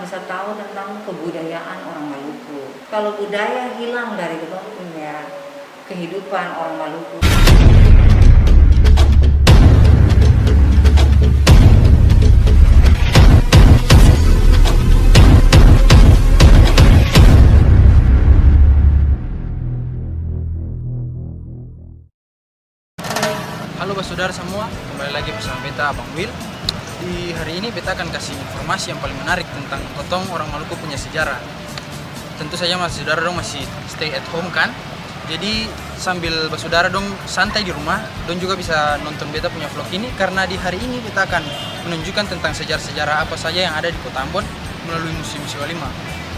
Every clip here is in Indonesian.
bisa tahu tentang kebudayaan orang Maluku. Kalau budaya hilang dari kita punya kehidupan orang Maluku. Halo saudara semua, kembali lagi bersama beta Abang Will. Di hari ini beta akan kasih informasi yang paling menarik tentang totong orang Maluku punya sejarah. Tentu saja saudara dong masih stay at home kan. Jadi sambil saudara dong santai di rumah, dong juga bisa nonton beta punya vlog ini karena di hari ini beta akan menunjukkan tentang sejarah-sejarah apa saja yang ada di Kota Ambon melalui Museum Siwalima.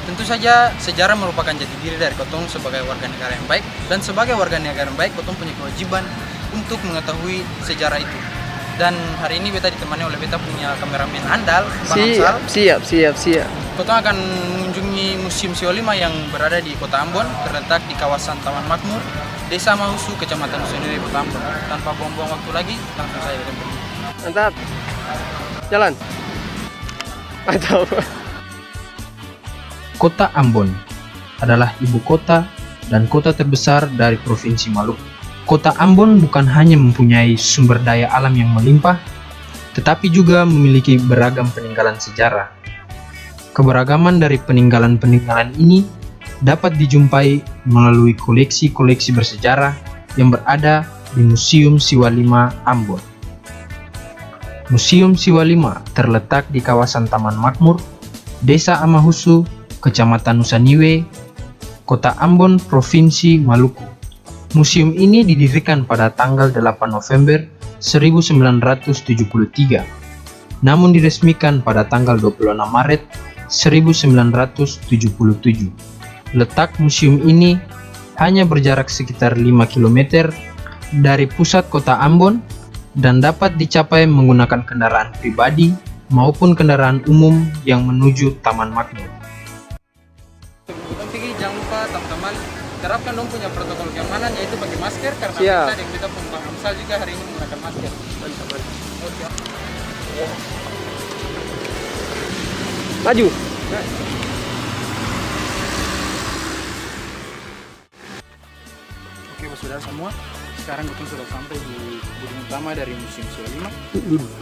Tentu saja sejarah merupakan jati diri dari kotong sebagai warga negara yang baik, dan sebagai warga negara yang baik kotong punya kewajiban untuk mengetahui sejarah itu. Dan hari ini beta ditemani oleh beta punya kameramen andal, Bang Amsal. Siap. Kotong akan mengunjungi Museum Siwalima yang berada di Kota Ambon, terletak di kawasan Taman Makmur, Desa Mahusu, Kecamatan Nusaniri, Kota Ambon. Tanpa buang-buang waktu lagi, langsung saya beta pergi. Mantap. Jalan. Mantap. Kota Ambon adalah ibu kota dan kota terbesar dari Provinsi Maluku. Kota Ambon bukan hanya mempunyai sumber daya alam yang melimpah, tetapi juga memiliki beragam peninggalan sejarah. Keberagaman dari peninggalan-peninggalan ini dapat dijumpai melalui koleksi-koleksi bersejarah yang berada di Museum Siwalima Ambon. Museum Siwalima terletak di kawasan Taman Makmur, Desa Amahusu, Kecamatan Nusaniwe, Kota Ambon, Provinsi Maluku. Museum ini didirikan pada tanggal 8 November 1973, namun diresmikan pada tanggal 26 Maret 1977. Letak museum ini hanya berjarak sekitar 5 km dari pusat Kota Ambon dan dapat dicapai menggunakan kendaraan pribadi maupun kendaraan umum yang menuju Taman Makmur. Jangan lupa teman-teman terapkan dong punya protokol keamanan, yaitu pakai masker karena kita dan kita pun Bang Amsal juga hari ini menggunakan masker. Oke. Maju. Oke, saudara semua, sekarang kita sudah sampai di gedung utama dari Museum Siwalima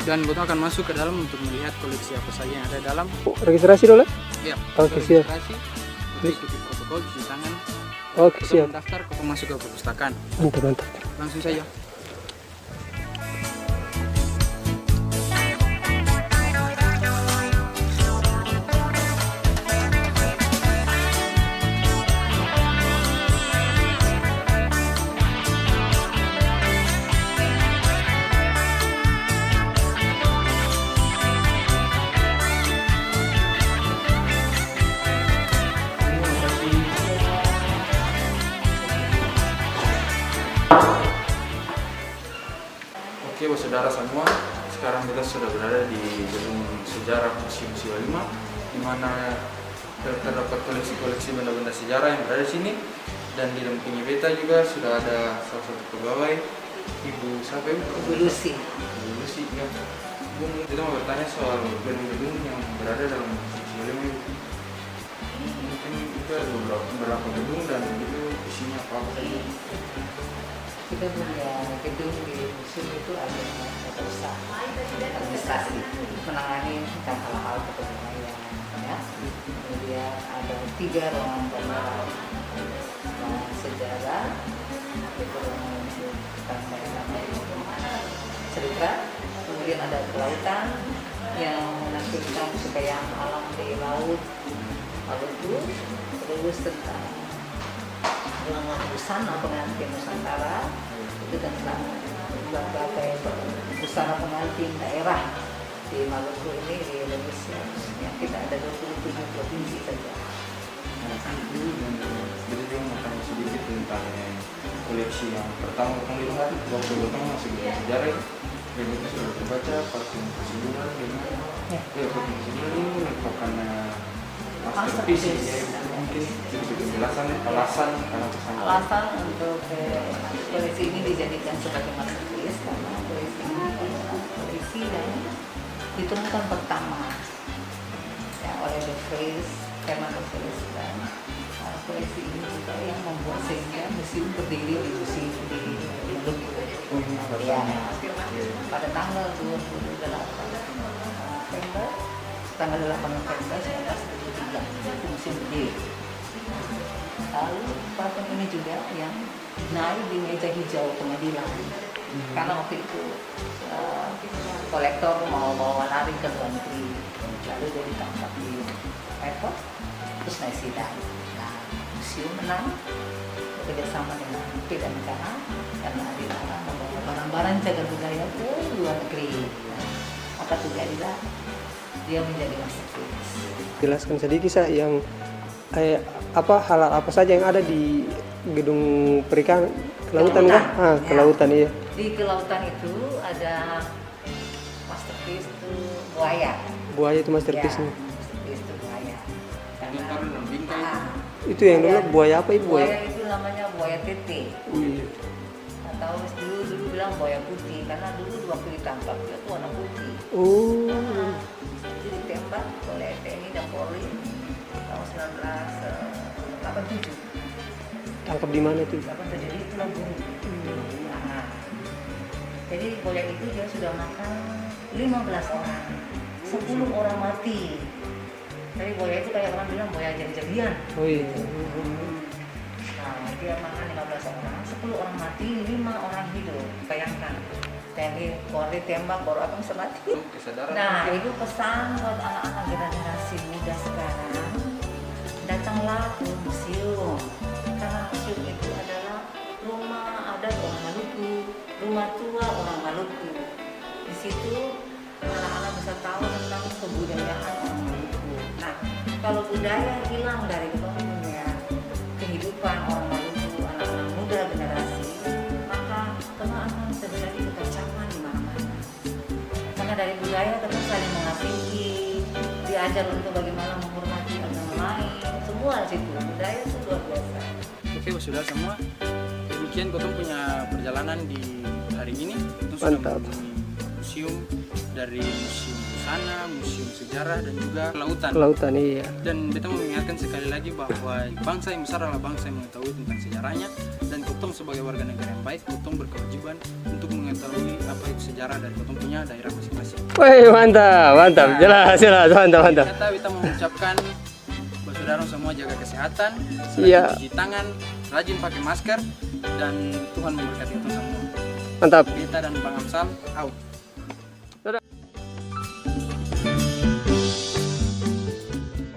dan kita akan masuk ke dalam untuk melihat koleksi apa saja yang ada dalam. Registrasi dulu? Iya. Oke, siap. Ikuti protokol, cuci tangan. Oke, siap. Mendaftar, kita masuk ke perpustakaan. Mantap. Langsung saja. Oke, saudara semua, sekarang kita sudah berada di gedung sejarah Museum Siwalima, di mana terdapat koleksi-koleksi benda-benda sejarah yang berada di sini, dan didampingi beta juga sudah ada salah satu pegawai, Ibu siapa Ibu? Ibu Lucy. Ibu Lucy, ya. Kita mau bertanya soal gedung-gedung yang berada dalam Museum Siwalima. Mungkin itu ada beberapa gedung dan itu isinya apa saja. Kita punya gedung di museum itu ada pusat administrasi menangani tentang hal-hal kepegawaian, ya. Kemudian ada 3 ruangan pembahasan sejarah, itu ruangan untuk tentang cerita. Kemudian ada kelautan yang menakjubkan kekayaan alam di laut Maluku, terus tentang busana pengantin Nusantara, itu tentang berbagai busana pengantin daerah di Maluku ini di Indonesia. Ya, kita ada 27 provinsi saja. Jadi dia mau tanya sedikit tentang koleksi yang pertama kali lihat waktu pertama masih di sejarah itu. Dan itu sudah terbaca patung kesimpulan dengan patung kesimpulan ini merupakan masterpiece ya. Mungkin jadi penjelasan alasan untuk koleksi ini dijadikan sebagai masterpiece karena koleksi ini adalah koleksi yang ditemukan pertama ya, oleh tulis tema tulis dan koleksi ini juga yang membuat sehingga museum berdiri di museum di Maluku. Ya, pada tanggal 28 November, tanggal 8 November 1973 itu museum berdiri. Lalu patung ini juga yang naik di meja hijau pengadilan, karena waktu itu kolektor mau lari ke luar negeri, lalu dia ditangkap di airport, terus naik sidang. Nah, museum menang bekerjasama dengan beda negara karena dilarang membawa barang-barang cagar budaya ke luar negeri. Nah, maka terjadilah dia menjadi masterpiece. Jelaskan sedikit Sa, yang hal apa saja yang ada di gedung perikanan kelautan kah? Kelautan iya. Di kelautan itu ada masterpiece itu buaya. Buaya itu masterpiece-nya. Masterpiece itu buaya. Karena Itu yang dulu buaya apa ibu? Buaya itu namanya buaya tete. Iya. Atau dulu bilang buaya putih karena dulu waktu ditangkap dia tuh warna putih. Oh. Jadi ditembak oleh TNI dan Polri tahun 1987. Tangkap di mana tuh? 87 di Pulau Buru. Nah, jadi buaya itu dia sudah makan 15 orang, 10 orang mati. Jadi buaya itu kayak orang bilang buaya jadi-jadian. Oh iya. Nah, dia makan 15 orang, 10 orang mati, 5 orang hidup. Bayangkan, TNI Polri tembak baru apa bisa mati. Nah, itu pesan buat anak-anak generasi muda sekarang, datanglah ke museum. Karena museum itu adalah rumah adat orang Maluku, rumah tua orang Maluku. Di situ anak-anak bisa tahu tentang kebudayaan orang Maluku. Nah, kalau budaya hilang dari dunia kehidupan orang Maluku, anak-anak muda generasi, maka akan terjadi kekecaman di mana-mana. Karena dari budaya tetap saling mengasihi, diajar untuk bagaimana menghormati agama lain, semua di situ budaya itu luar biasa. Oke, saudara semua, demikian Kotong punya perjalanan di hari ini. Kotong sudah Mantap. mengunjungi museum, dari museum busana, museum sejarah dan juga kelautan. Kelautan iya. Dan kita mengingatkan sekali lagi bahwa bangsa yang besar adalah bangsa yang mengetahui tentang sejarahnya, dan Kotong sebagai warga negara yang baik, Kotong berkewajiban untuk mengetahui apa itu sejarah dari Kotong punya daerah masing-masing. Wih, mantap, jelas, mantap. Kita mengucapkan buat saudara semua jaga kesehatan, Iya. cuci tangan, rajin pakai masker, dan Tuhan memberkati kita semua. Mantap. Kita dan Bang Amsal out.